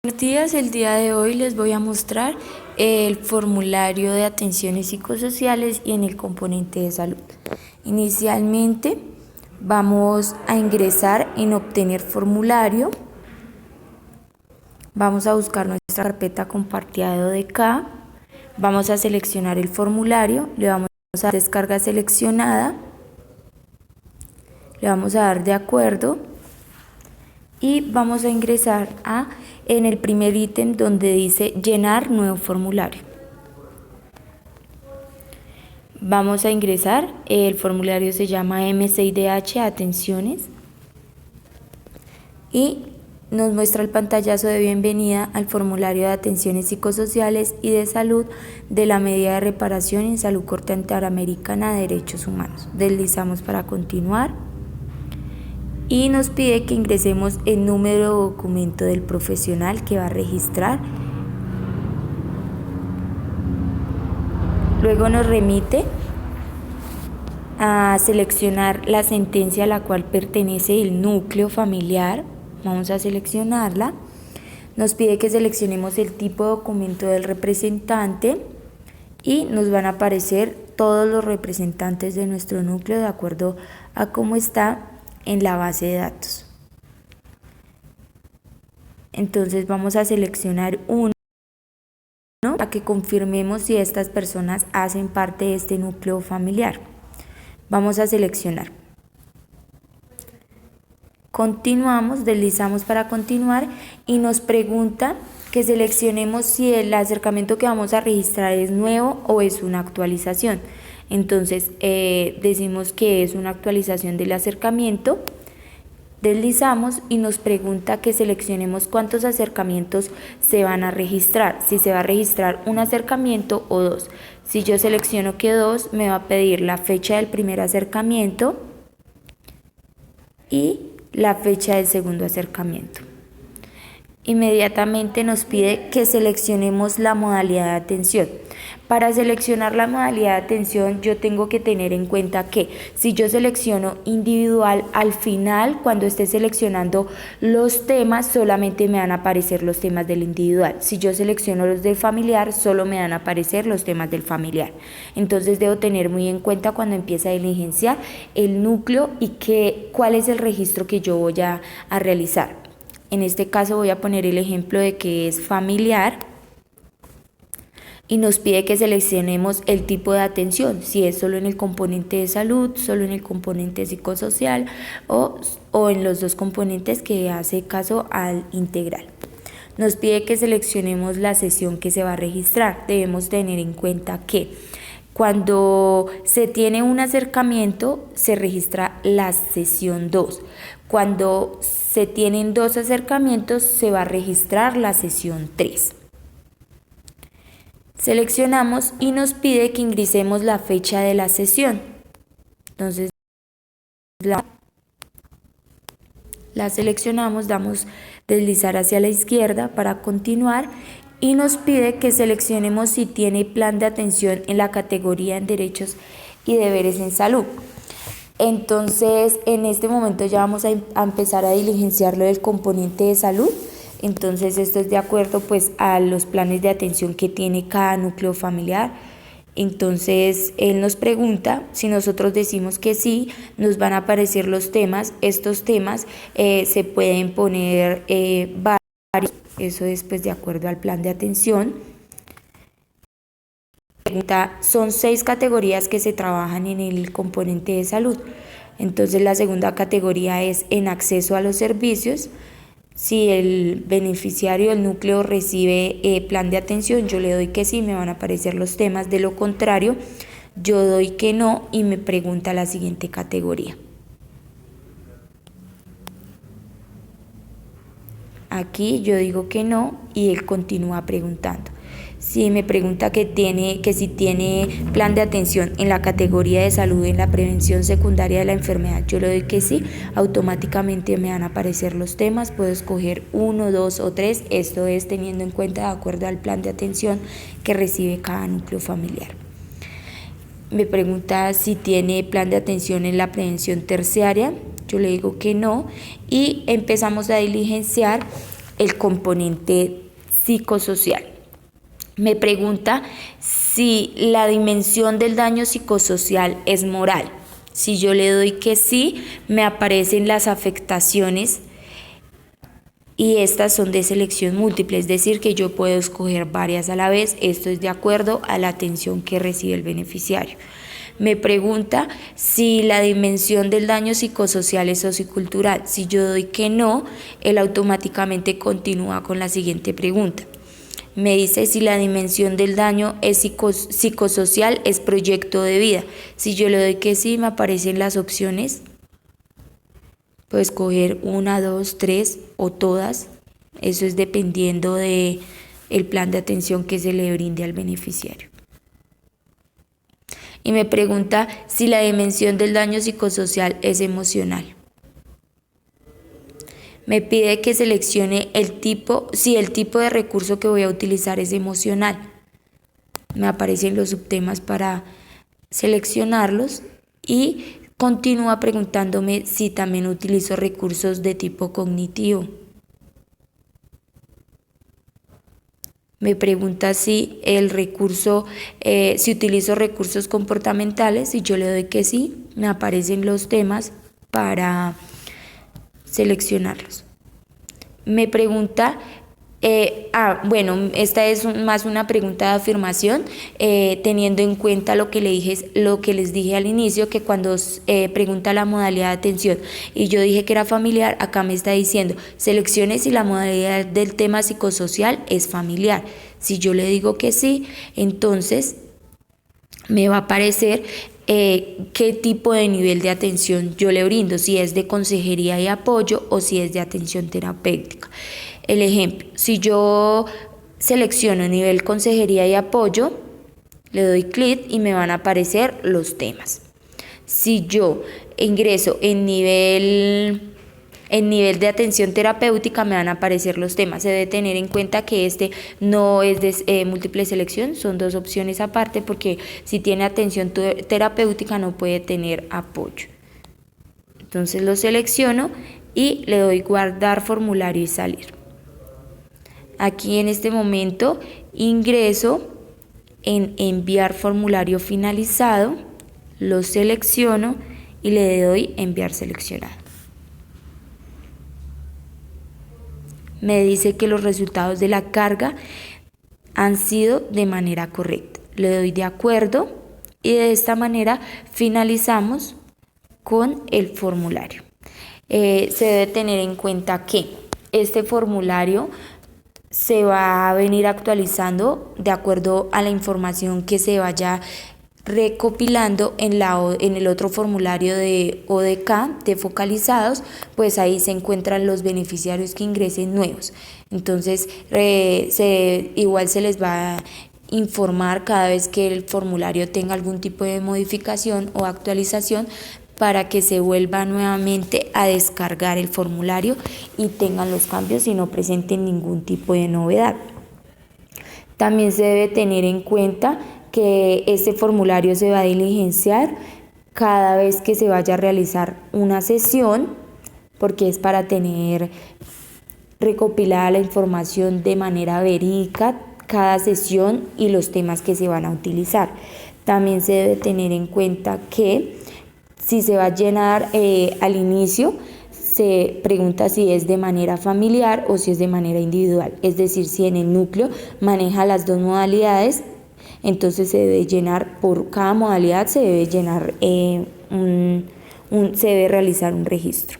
Buenos días, el día de hoy les voy a mostrar el formulario de atenciones psicosociales y en el componente de salud. Inicialmente vamos a ingresar en obtener formulario. Vamos a buscar nuestra carpeta compartida de ODK. Vamos a seleccionar el formulario, le vamos a dar descarga seleccionada, le vamos a dar de acuerdo y vamos a ingresar en el primer ítem donde dice llenar nuevo formulario. Vamos a ingresar, el formulario se llama M6DH Atenciones y nos muestra el pantallazo de bienvenida al formulario de atenciones psicosociales y de salud de la medida de reparación en salud Corte Interamericana de Derechos Humanos. Deslizamos para continuar y nos pide que ingresemos el número de documento del profesional que va a registrar. Luego nos remite a seleccionar la sentencia a la cual pertenece el núcleo familiar. Vamos a seleccionarla. Nos pide que seleccionemos el tipo de documento del representante y nos van a aparecer todos los representantes de nuestro núcleo de acuerdo a cómo está en la base de datos. Entonces vamos a seleccionar uno para que confirmemos si estas personas hacen parte de este núcleo familiar. Vamos a seleccionar. Continuamos, deslizamos para continuar y nos pregunta que seleccionemos si el acercamiento que vamos a registrar es nuevo o es una actualización. Entonces decimos que es una actualización del acercamiento, deslizamos y nos pregunta que seleccionemos cuántos acercamientos se van a registrar, si se va a registrar un acercamiento o dos. Si yo selecciono que dos, me va a pedir la fecha del primer acercamiento y la fecha del segundo acercamiento. Inmediatamente nos pide que seleccionemos la modalidad de atención. Para seleccionar la modalidad de atención yo tengo que tener en cuenta que si yo selecciono individual, al final cuando esté seleccionando los temas solamente me van a aparecer los temas del individual. Si yo selecciono los del familiar solo me van a aparecer los temas del familiar. Entonces debo tener muy en cuenta cuando empiece a diligenciar el núcleo y cuál es el registro que yo voy a realizar. En este caso voy a poner el ejemplo de que es familiar y nos pide que seleccionemos el tipo de atención, si es solo en el componente de salud, solo en el componente psicosocial o en los dos componentes que hace caso al integral. Nos pide que seleccionemos la sesión que se va a registrar. Debemos tener en cuenta que cuando se tiene un acercamiento se registra la sesión 2. Cuando se tienen dos acercamientos se va a registrar la sesión 3. Seleccionamos y nos pide que ingresemos la fecha de la sesión. Entonces la seleccionamos, damos deslizar hacia la izquierda para continuar y nos pide que seleccionemos si tiene plan de atención en la categoría en derechos y deberes en salud. Entonces en este momento ya vamos a empezar a diligenciarlo del componente de salud. Entonces esto es de acuerdo pues a los planes de atención que tiene cada núcleo familiar. Entonces él nos pregunta, si nosotros decimos que sí, nos van a aparecer los temas. Estos temas se pueden poner varios, eso es pues de acuerdo al plan de atención. Son 6 categorías que se trabajan en el componente de salud. Entonces la segunda categoría es en acceso a los servicios. Si el beneficiario del núcleo recibe plan de atención, yo le doy que sí, me van a aparecer los temas. De lo contrario, yo doy que no y me pregunta la siguiente categoría. Aquí yo digo que no y él continúa preguntando. Si me pregunta que si tiene plan de atención en la categoría de salud en la prevención secundaria de la enfermedad, yo le doy que sí, automáticamente me van a aparecer los temas, puedo escoger 1, 2 o 3, esto es teniendo en cuenta de acuerdo al plan de atención que recibe cada núcleo familiar. Me pregunta si tiene plan de atención en la prevención terciaria, yo le digo que no y empezamos a diligenciar el componente psicosocial. Me pregunta si la dimensión del daño psicosocial es moral. Si yo le doy que sí, me aparecen las afectaciones y estas son de selección múltiple, es decir, que yo puedo escoger varias a la vez. Esto es de acuerdo a la atención que recibe el beneficiario. Me pregunta si la dimensión del daño psicosocial es sociocultural. Si yo doy que no, él automáticamente continúa con la siguiente pregunta. Me dice si la dimensión del daño es psicosocial, es proyecto de vida. Si yo le doy que sí, me aparecen las opciones. Puedo escoger 1, 2, 3 o todas. Eso es dependiendo del plan de atención que se le brinde al beneficiario. Y me pregunta si la dimensión del daño psicosocial es emocional. Me pide que seleccione si el tipo de recurso que voy a utilizar es emocional. Me aparecen los subtemas para seleccionarlos y continúa preguntándome si también utilizo recursos de tipo cognitivo. Me pregunta si si utilizo recursos comportamentales. Si yo le doy que sí, me aparecen los temas para seleccionarlos. Me pregunta, esta es más una pregunta de afirmación, teniendo en cuenta lo que les dije al inicio, que cuando pregunta la modalidad de atención y yo dije que era familiar, acá me está diciendo, seleccione si la modalidad del tema psicosocial es familiar. Si yo le digo que sí, entonces me va a aparecer qué tipo de nivel de atención yo le brindo, si es de consejería y apoyo o si es de atención terapéutica. El ejemplo, si yo selecciono nivel consejería y apoyo, le doy clic y me van a aparecer los temas. Si yo ingreso en nivel de atención terapéutica, me van a aparecer los temas. Se debe tener en cuenta que este no es de múltiple selección, son dos opciones aparte, porque si tiene atención terapéutica no puede tener apoyo. Entonces lo selecciono y le doy guardar formulario y salir. Aquí en este momento ingreso en enviar formulario finalizado, lo selecciono y le doy enviar seleccionado. Me dice que los resultados de la carga han sido de manera correcta. Le doy de acuerdo y de esta manera finalizamos con el formulario. Se debe tener en cuenta que este formulario se va a venir actualizando de acuerdo a la información que se vaya recopilando en el otro formulario de ODK de focalizados, pues ahí se encuentran los beneficiarios que ingresen nuevos. Entonces igual se les va a informar cada vez que el formulario tenga algún tipo de modificación o actualización, para que se vuelva nuevamente a descargar el formulario y tengan los cambios y no presenten ningún tipo de novedad. También se debe tener en cuenta que este formulario se va a diligenciar cada vez que se vaya a realizar una sesión, porque es para tener recopilada la información de manera verídica cada sesión y los temas que se van a utilizar. También se debe tener en cuenta que si se va a llenar al inicio, se pregunta si es de manera familiar o si es de manera individual. Es decir, si en el núcleo maneja las dos modalidades, entonces se debe llenar por cada modalidad, se debe llenar se debe realizar un registro.